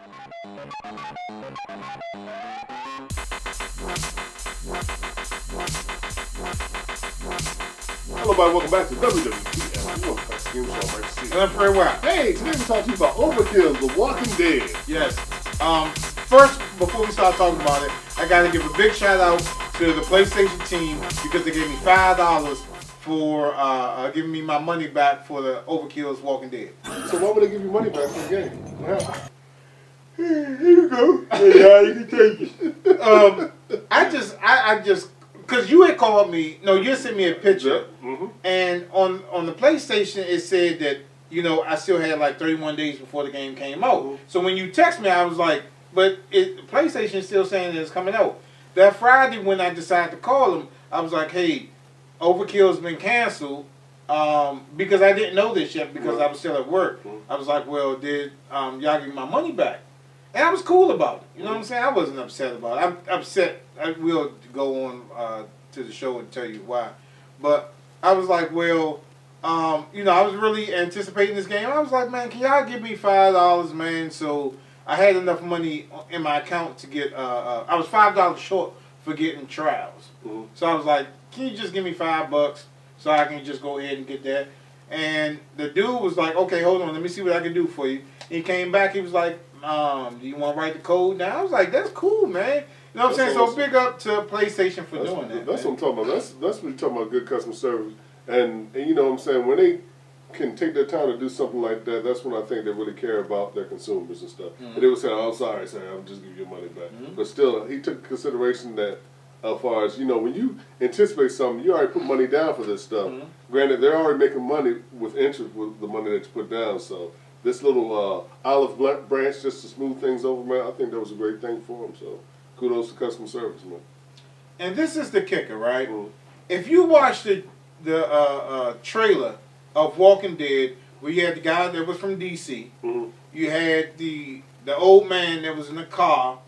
Hello, everybody. Welcome back to WTF. I'm MikeC. And I'm very well. Hey, today we're talking to you about Overkill's The Walking Dead. Yes. First, before we start talking about it, I got to give a big shout out to the PlayStation team because they gave me $5 for giving me my money back for the Overkill's Walking Dead. So why would they give you money back for the game? What happened? Here you go. Yeah, you can take it. I just, because you had called me, no, you had sent me a picture, and on the PlayStation it said that, you know, I still had like 31 days before the game came out. So when you text me, I was like, but PlayStation is still saying that it's coming out. That Friday when I decided to call them, I was like, hey, Overkill's been canceled, because I didn't know this yet because I was still at work. I was like, well, did y'all give me my money back? And I was cool about it. You know what I'm saying? I wasn't upset about it. I'm upset. I will go on to the show and tell you why. But I was like, well, you know, I was really anticipating this game. I was like, man, can y'all give me $5, man? So I had enough money in my account to get, I was $5 short for getting trials. So I was like, can you just give me $5 so I can just go ahead and get that? And the dude was like, okay, hold on, let me see what I can do for you. He came back, he was like, do you want to write the code down? I was like, that's cool, man. You know what I'm saying? Awesome. So big up to PlayStation for doing that. That's what I'm talking about. That's what you're talking about, good customer service. And you know what I'm saying? When they can take their time to do something like that, that's when I think they really care about their consumers and stuff. And they would say, oh, sorry, I'll just give you your money back. But still, he took consideration that as far as, you know, when you anticipate something, you already put money down for this stuff. Granted, they're already making money with interest with the money that you put down. So this little olive branch just to smooth things over, man, I think that was a great thing for them. So kudos to customer service, man. And this is the kicker, right? If you watch the trailer of Walking Dead, where you had the guy that was from DC, you had the old man that was in the car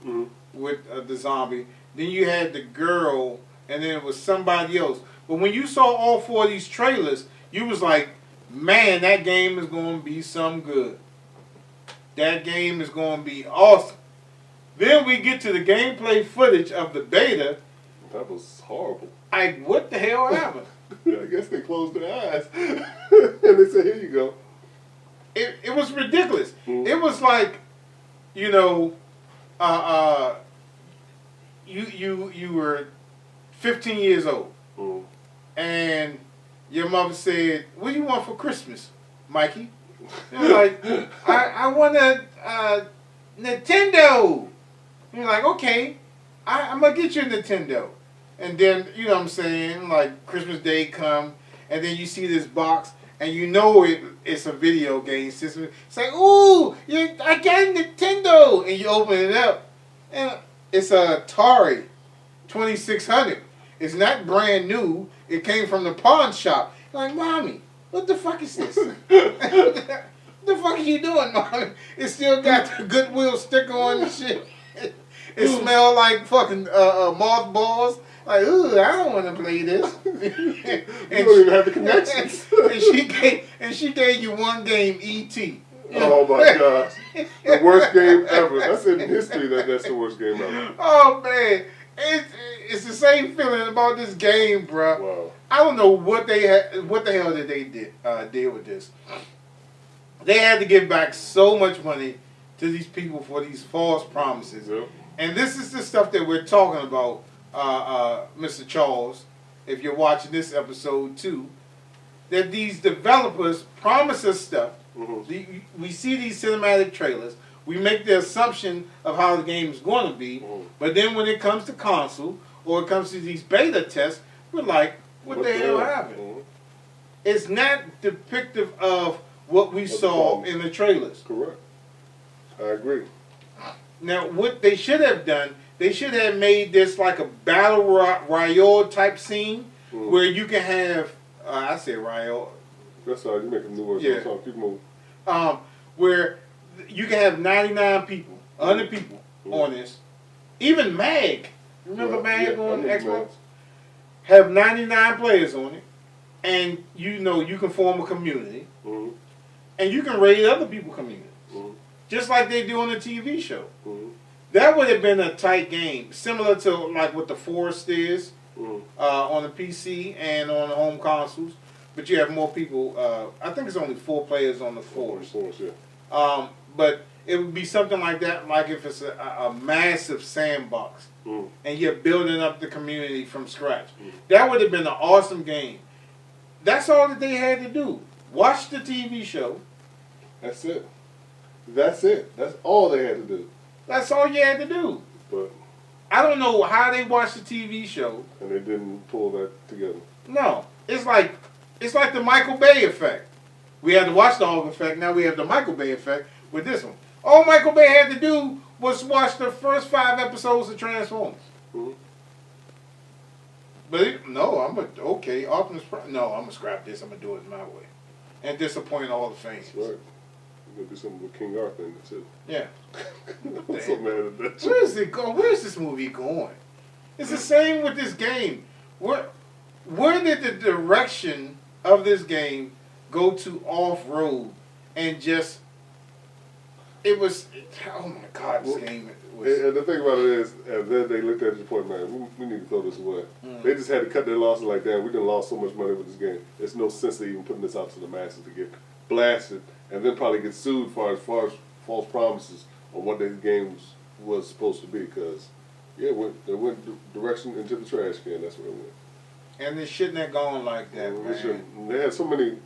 with the zombie, then you had the girl, and then it was somebody else. But when you saw all four of these trailers, you was like, man, that game is going to be some good. That game is going to be awesome. Then we get to the gameplay footage of the beta. That was horrible. What the hell happened? I guess they closed their eyes. And they said, here you go. It was ridiculous. It was like, you know, you were 15 years old. And your mother said, what do you want for Christmas, Mikey? You're like, I want a Nintendo. You're like, okay, I'm going to get you a Nintendo. And then, you know what I'm saying, like Christmas Day come, and then you see this box, and you know it's a video game system. It's like, ooh, I got a Nintendo. And you open it up, and it's a Atari 2600. It's not brand new. It came from the pawn shop. You're like, Mommy, what the fuck is this? What the fuck are you doing, Mommy? It still got the Goodwill sticker on the shit. It smelled like fucking mothballs. Like, ooh, I don't want to play this. You don't even have the connections. and she gave you one game, E.T. Oh my gosh. The worst game ever. That's in history that's the worst game ever. Oh man. It's the same feeling about this game, bro. Wow. I don't know what the hell did they deal with this. They had to give back so much money to these people for these false promises. And this is the stuff that we're talking about, Mr. Charles, if you're watching this episode too, that these developers promise us stuff. We see these cinematic trailers. We make the assumption of how the game is going to be. But then when it comes to console or it comes to these beta tests, we're like, what the hell happened? It's not depictive of what we saw in the trailers. Correct. I agree. Now, what they should have done, they should have made this like a battle royale type scene where you can have, I say royale. That's all right, you're making new words. Yeah. Keep moving. Where you can have 99 people, 100 people on this. Even Mag, remember Mag on Xbox? Have 99 players on it, and you know you can form a community, and you can raid other people's community. just like they do on the TV show. Mm-hmm. That would have been a tight game, similar to like what the Forest is on the PC and on the home consoles. But you have more people. I think it's only 4 players on the Forest. Yeah. But it would be something like that, like if it's a massive sandbox and you're building up the community from scratch. That would have been an awesome game. That's all that they had to do. Watch the TV show. That's it. That's it. That's all they had to do. That's all you had to do. But I don't know how they watched the TV show. And they didn't pull that together. No. It's like the Michael Bay effect. We had to watch the Hulk effect. Now we have the Michael Bay effect with this one. All Michael Bay had to do was watch the first 5 episodes of Transformers. Mm-hmm. But Optimus Prime. No, I'm gonna scrap this. I'm gonna do it my way, and disappoint all the fans. Right. We're gonna do something with King Arthur in it too. Yeah. I'm so mad at that. Where is it going? Where is this movie going? It's the same with this game. Where did the direction of this game go to off-road and just? It was. Oh my God! This game. And the thing about it is, and then they looked at it and point, man, we need to throw this away. They just had to cut their losses like that. We done lost so much money with this game. There's no sense in even putting this out to the masses to get blasted and then probably get sued for as far as false promises on what this game was supposed to be. Because, yeah, it went direction into the trash can. That's what it went. And it shouldn't have gone like that, man. They had so many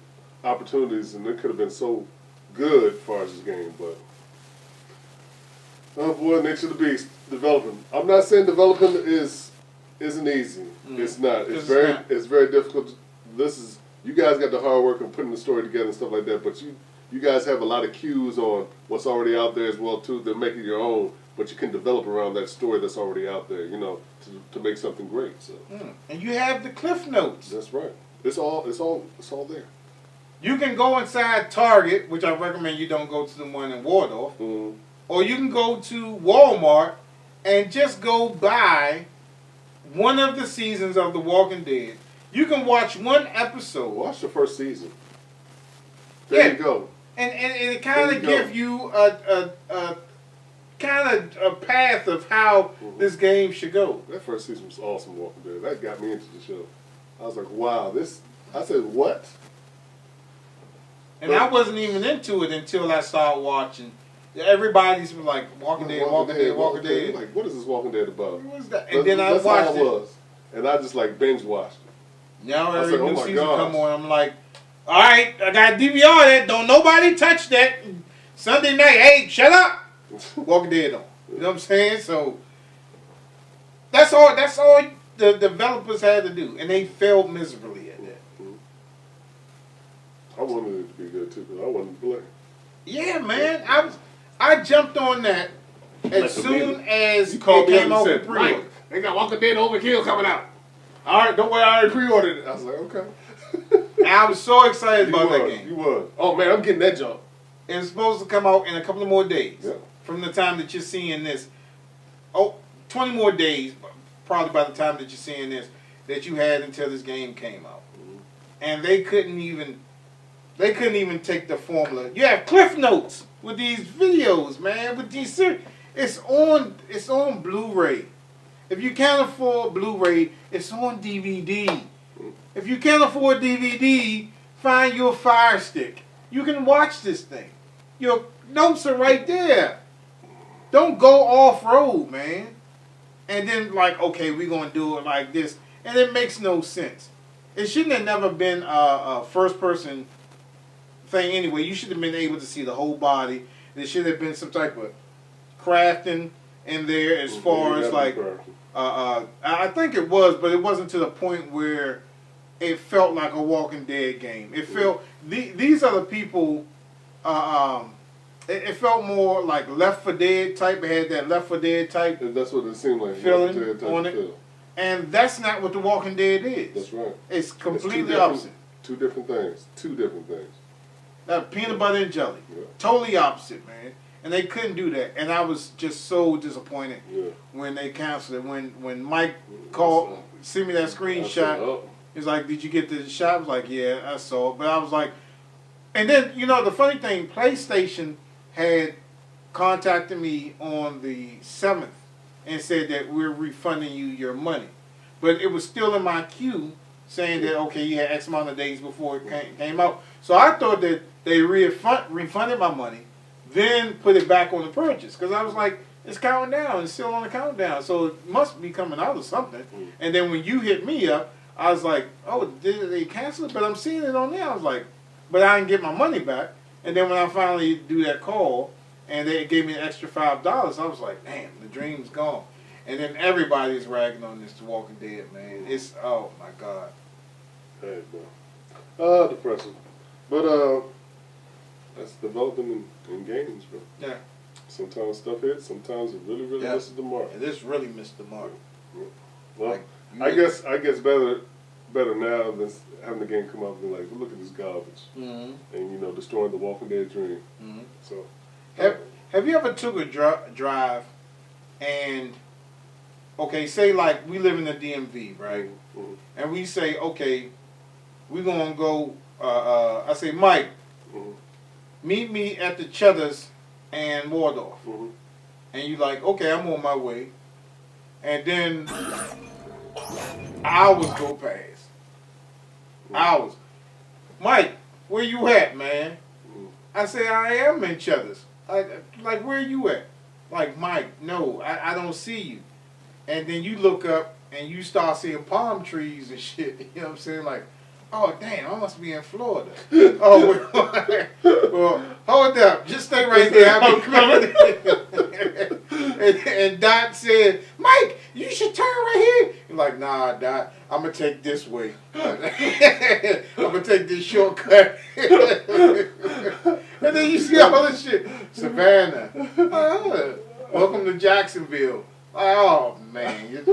opportunities, and it could have been so good as far as this game, but. Oh boy, nature of the beast. Developing. I'm not saying developing isn't easy. It's not. It's very difficult. You guys got the hard work of putting the story together and stuff like that, but you guys have a lot of cues on what's already out there as well too. They're making your own, but you can develop around that story that's already out there, to make something great. So. And you have the cliff notes. That's right. It's all there. You can go inside Target, which I recommend you don't go to the one in Waldorf. Or you can go to Walmart and just go buy one of the seasons of The Walking Dead. You can watch one episode. Watch the first season. There you go. And it kind of gives you a path of how this game should go. That first season was awesome, Walking Dead. That got me into the show. I was like, wow, I said, what? And I wasn't even into it until I started watching. Everybody's like Walking Dead. Like, what is this Walking Dead about? What was that? And then I watched it. And I just like binge watched it. Now every new season come on, I'm like, all right, I got DVR that. Don't nobody touch that. Sunday night, hey, shut up. Walking Dead on. You know what I'm saying? So that's all the developers had to do, and they failed miserably at that. I wanted it to be good too, because I wanted to play. Yeah, man. I jumped on that as soon as it came out with pre-order. They got Walking Dead Overkill coming out. All right, don't worry, I already pre-ordered it. I was like, okay. And I was so excited about that game. You was. Oh, man, I'm getting that jump. And it's supposed to come out in a couple of more days. Yeah. From the time that you're seeing this. 20 more days, probably by the time that you're seeing this, that you had until this game came out. And they couldn't even take the formula. You have cliff notes with these videos, man. With these it's on Blu-ray. If you can't afford Blu-ray, it's on DVD. If you can't afford DVD, find your Fire Stick. You can watch this thing. Your notes are right there. Don't go off-road, man. And then okay, we're gonna do it like this, and it makes no sense. It shouldn't have never been a first-person thing anyway. You should have been able to see the whole body. There should have been some type of crafting in there as far as I think it was, but it wasn't to the point where it felt like a Walking Dead game. It felt these are the people. It felt more like Left 4 Dead type. It had that Left 4 Dead type. And that's what it seemed like. Feeling on it. And that's not what The Walking Dead is. That's right. It's completely opposite. Two different things. Peanut butter and jelly. Yeah. Totally opposite, man. And they couldn't do that. And I was just so disappointed when they canceled it. When Mike called, sent me that screenshot. He's like, did you get the shot? I was like, yeah, I saw it. But I was like, and then, the funny thing, PlayStation had contacted me on the 7th and said that we're refunding you your money. But it was still in my queue saying that, okay, you had X amount of days before it came out. So I thought that they refunded my money, then put it back on the purchase. Because I was like, it's counting down. It's still on the countdown. So it must be coming out of something. And then when you hit me up, I was like, oh, did they cancel it? But I'm seeing it on there. I was like, but I didn't get my money back. And then when I finally do that call, and they gave me an extra $5, I was like, damn, the dream's gone. And then everybody's ragging on this The Walking Dead, man. It's, oh my God. Hey, bro. Depressing. But, that's developing in games, bro. Yeah. Sometimes stuff hits, sometimes it really misses the mark. And this really missed the mark. Yeah. Well, Like, I guess better now than having the game come out and be like, look at this garbage. And, you know, destroying the Walking Dead dream. So, have you ever took a drive and, okay, say like we live in the DMV, right? And we say, okay, we're going to go, I say, Mike, meet me at the Cheddar's and Waldorf. And you like, okay, I'm on my way. And then hours go past. Hours. Mike, where you at, man? I say, I am in Cheddar's. Like, where you at? Like, Mike, no, I don't see you. And then you look up and you start seeing palm trees and shit. You know what I'm saying? Like, oh, damn, I must be in Florida. Oh, well, hold up. Just stay right there. I'll be coming. And Dot said, Mike, you should turn right here. You're like, nah, Dot, I'm going to take this way. I'm going to take this shortcut. And then you see all this shit. Savannah. Welcome to Jacksonville. Oh, man.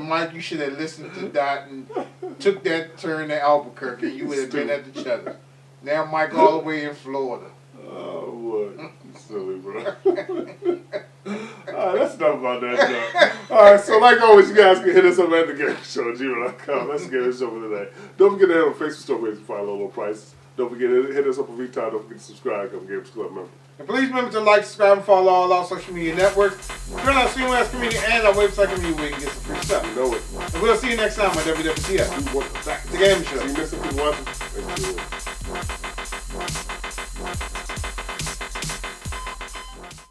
Mike, you should have listened to Dot and took that turn to Albuquerque. You would have been at the Cheddar. Now Mike all the way in Florida. Oh, what? Silly, bro. Alright, that's enough about that, Doc. Alright, so like always, you guys can hit us up at thagamersshow@gmail.com. Let's get this over today. Don't forget to head on Facebook store where you can find low prices. Don't forget to hit us up on vTime. Don't forget to subscribe. Come Gamers Club member. And please remember to like, subscribe, and follow all our social media networks. Join our CMS community and our website community where you can get some free stuff. You know it. And we'll see you next time on WTF. We want back The Game Show. See you next week.